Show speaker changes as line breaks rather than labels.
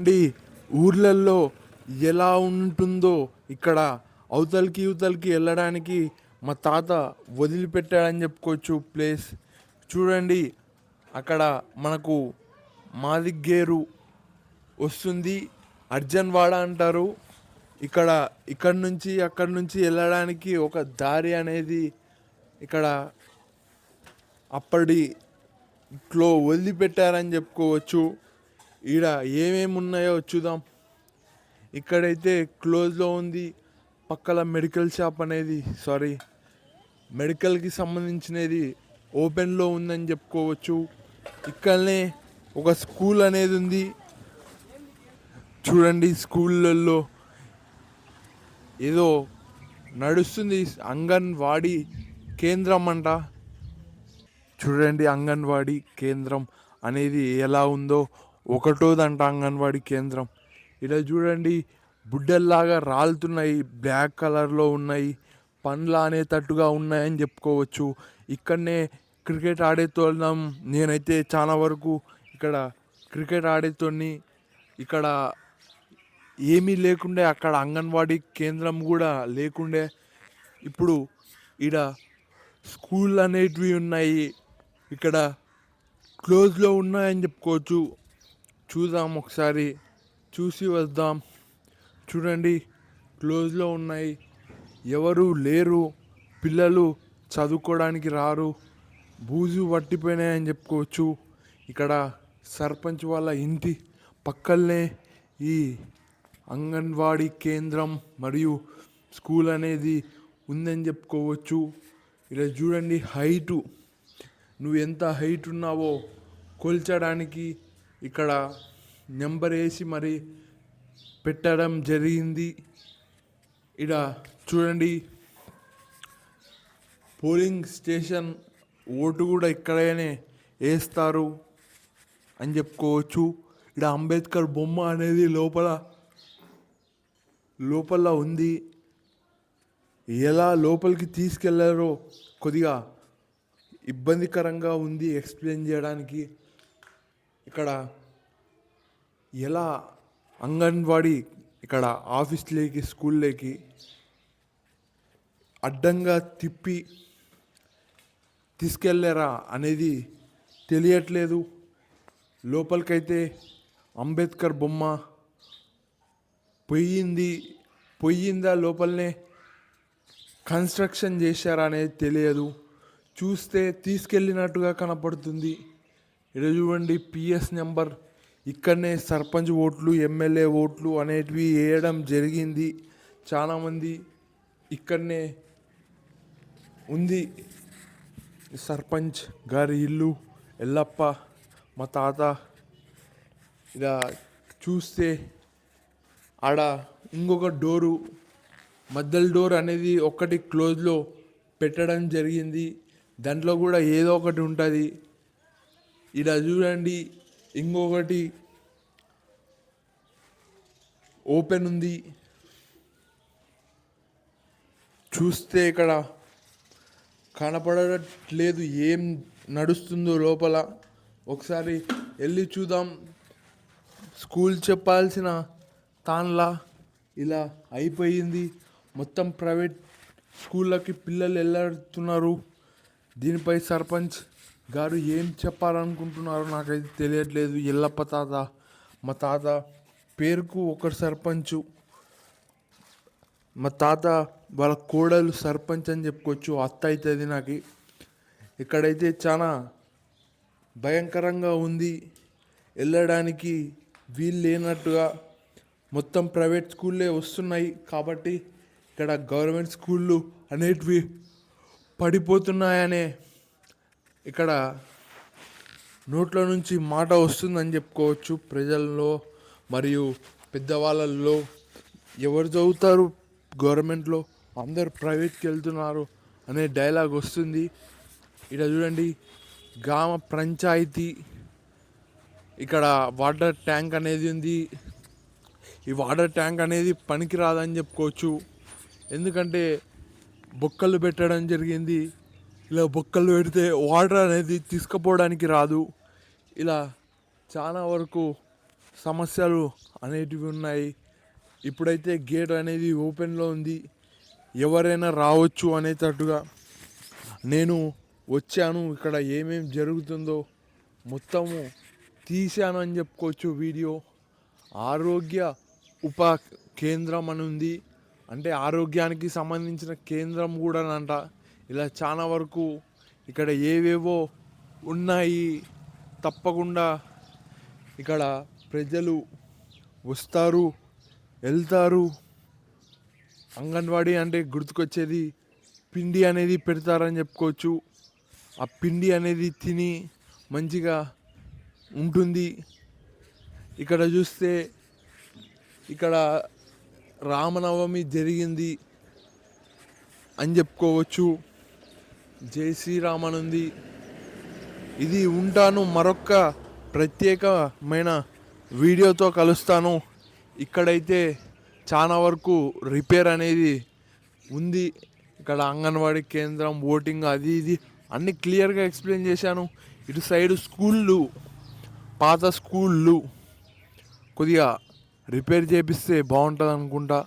అండి ఊర్లల్లో ఎలా ఉంటుందో ఇక్కడ అవతలకి ఇవతలకి వెళ్ళడానికి మా తాత వదిలిపెట్టాడని చెప్పుకోవచ్చు ప్లేస్. చూడండి, అక్కడ మనకు మాదిగ్గేరు వస్తుంది, అర్జన్వాడ అంటారు. ఇక్కడ ఇక్కడ నుంచి అక్కడి నుంచి వెళ్ళడానికి ఒక దారి అనేది ఇక్కడ అప్పటిలో వదిలిపెట్టారని చెప్పుకోవచ్చు. ఈడ ఏమేమి ఉన్నాయో చూద్దాం. ఇక్కడైతే క్లోజ్లో ఉంది, పక్కల మెడికల్ షాప్ అనేది మెడికల్కి సంబంధించినది ఓపెన్లో ఉందని చెప్పుకోవచ్చు. ఇక్కడనే ఒక స్కూల్ అనేది ఉంది. చూడండి, స్కూళ్ళల్లో ఏదో నడుస్తుంది, అంగన్వాడీ కేంద్రం అంట. చూడండి, అంగన్వాడీ కేంద్రం అనేది ఎలా ఉందో, ఒకటోదంట అంగన్వాడీ కేంద్రం. ఇలా చూడండి, బుడ్డల్లాగా రాలుతున్నాయి, బ్లాక్ కలర్లో ఉన్నాయి, పండ్ల అనేటట్టుగా ఉన్నాయని చెప్పుకోవచ్చు. ఇక్కడనే క్రికెట్ ఆడేతోళ్ళం. నేనైతే చాలా వరకు ఇక్కడ క్రికెట్ ఆడేతోని. ఇక్కడ ఏమీ లేకుండే, అక్కడ అంగన్వాడీ కేంద్రం కూడా లేకుండే. ఇప్పుడు ఈడ స్కూల్ అనేటివి ఉన్నాయి, ఇక్కడ క్లోజ్లో ఉన్నాయని చెప్పుకోవచ్చు. చూద్దాం, ఒకసారి చూసి వద్దాం. చూడండి, క్లోజ్లో ఉన్నాయి, ఎవరు లేరు, పిల్లలు చదువుకోవడానికి రారు, బూజు పట్టిపోయినాయని చెప్పుకోవచ్చు. ఇక్కడ సర్పంచ్ వాళ్ళ ఇంటి పక్కనే ఈ అంగన్వాడీ కేంద్రం మరియు స్కూల్ అనేది ఉందని చెప్పుకోవచ్చు. ఇలా చూడండి, హైటు, నువ్వు ఎంత హైట్ ఉన్నావో కొల్చడానికి ఇక్కడ నెంబర్ వేసి మరి పెట్టడం జరిగింది. ఇక్కడ చూడండి, పోలింగ్ స్టేషన్, ఓటు కూడా ఇక్కడనే వేస్తారు అని చెప్పుకోవచ్చు. ఇక్కడ అంబేద్కర్ బొమ్మ అనేది లోపల ఉంది. ఎలా లోపలికి తీసుకెళ్లారో కొద్దిగా ఇబ్బందికరంగా ఉంది ఎక్స్ప్లెయిన్ చేయడానికి. ఇక్కడ ఎలా అంగన్వాడీ ఇక్కడ ఆఫీస్లోకి స్కూల్లోకి అడ్డంగా తిప్పి తీసుకెళ్ళారా అనేది తెలియట్లేదు. లోపలికైతే అంబేద్కర్ బొమ్మ పోయిందా లోపలనే కన్స్ట్రక్షన్ చేశారా అనేది తెలియదు. చూస్తే తీసుకెళ్ళినట్టుగా కనపడుతుంది. ఇక్కడ చూడండి, పిఎస్ నెంబర్, ఇక్కడనే సర్పంచ్ ఓట్లు, ఎమ్మెల్యే ఓట్లు అనేటివి వేయడం జరిగింది. చాలామంది ఇక్కడనే ఉంది సర్పంచ్ గారి ఇల్లు, ఎల్లప్ప, మా తాత. ఇలా చూస్తే ఆడ ఇంకొక డోరు, మధ్యలో డోర్ అనేది ఒక్కటి క్లోజ్లో పెట్టడం జరిగింది. దాంట్లో కూడా ఏదో ఒకటి ఉంటుంది. ఇలా చూడండి, ఇంకొకటి ఓపెన్ ఉంది. చూస్తే ఇక్కడ కనపడట్లేదు ఏం నడుస్తుందో లోపల. ఒకసారి వెళ్ళి చూద్దాం. స్కూల్ చెప్పాల్సిన తాన్లా ఇలా అయిపోయింది. మొత్తం ప్రైవేట్ స్కూళ్ళకి పిల్లలు వెళ్ళుతున్నారు. దీనిపై సర్పంచ్ గారు ఏం చెప్పాలనుకుంటున్నారో నాకైతే తెలియట్లేదు. ఎల్లప్ప తాత, మా తాత పేరుకు ఒకరు సర్పంచు, మా తాత వాళ్ళ కోడలు సర్పంచ్ అని చెప్పుకోవచ్చు. అత్త అవుతుంది నాకు. ఇక్కడైతే చాలా భయంకరంగా ఉంది, వెళ్ళడానికి వీలు లేనట్టుగా. మొత్తం ప్రైవేట్ స్కూళ్ళే వస్తున్నాయి కాబట్టి ఇక్కడ గవర్నమెంట్ స్కూళ్ళు అనేటివి పడిపోతున్నాయనే ఇక్కడ నోట్ల నుంచి మాట వస్తుందని చెప్పుకోవచ్చు. ప్రజల్లో మరియు పెద్దవాళ్ళల్లో ఎవరు చదువుతారు గవర్నమెంట్లో, అందరు ప్రైవేట్కి వెళ్తున్నారు అనే డైలాగ్ వస్తుంది. ఇక్కడ చూడండి, గ్రామ పంచాయతీ, ఇక్కడ వాటర్ ట్యాంక్ అనేది ఉంది. ఈ వాటర్ ట్యాంక్ అనేది పనికిరాదని చెప్పుకోవచ్చు. ఎందుకంటే బొక్కలు పెట్టడం జరిగింది. ఇలా బొక్కలు పెడితే వాటర్ అనేది తీసుకుపోవడానికి రాదు. ఇలా చాలా వరకు సమస్యలు అనేటివి ఉన్నాయి. ఇప్పుడైతే గేట్ అనేది ఓపెన్లో ఉంది, ఎవరైనా రావచ్చు అనేటట్టుగా నేను వచ్చాను. ఇక్కడ ఏమేం జరుగుతుందో మొత్తము తీశాను అని చెప్పుకోవచ్చు వీడియో. ఆరోగ్య ఉపా కేంద్రం అని ఉంది, అంటే ఆరోగ్యానికి సంబంధించిన కేంద్రం కూడా అంట. ఇలా చాలా వరకు ఇక్కడ ఏవేవో ఉన్నాయి. తప్పకుండా ఇక్కడ ప్రజలు వస్తారు, వెళ్తారు. అంగన్వాడీ అంటే గుర్తుకొచ్చేది పిండి అనేది పెడతారని చెప్పుకోవచ్చు. ఆ పిండి అనేది తిని మంచిగా ఉంటుంది. ఇక్కడ చూస్తే ఇక్కడ రామనవమి జరిగింది అని చెప్పుకోవచ్చు. జై శ్రీరామ్ అని ఉంది. ఇది ఉంటాను, మరొక ప్రత్యేకమైన వీడియోతో కలుస్తాను. ఇక్కడైతే చాలా వరకు రిపేర్ అనేది ఉంది. ఇక్కడ అంగన్వాడీ కేంద్రం, ఓటింగ్, అది ఇది అన్నీ క్లియర్గా ఎక్స్ప్లెయిన్ చేశాను. ఇటు సైడ్ స్కూళ్ళు, పాత స్కూళ్ళు కొద్దిగా రిపేర్ చేపిస్తే బాగుంటుంది అనుకుంటా.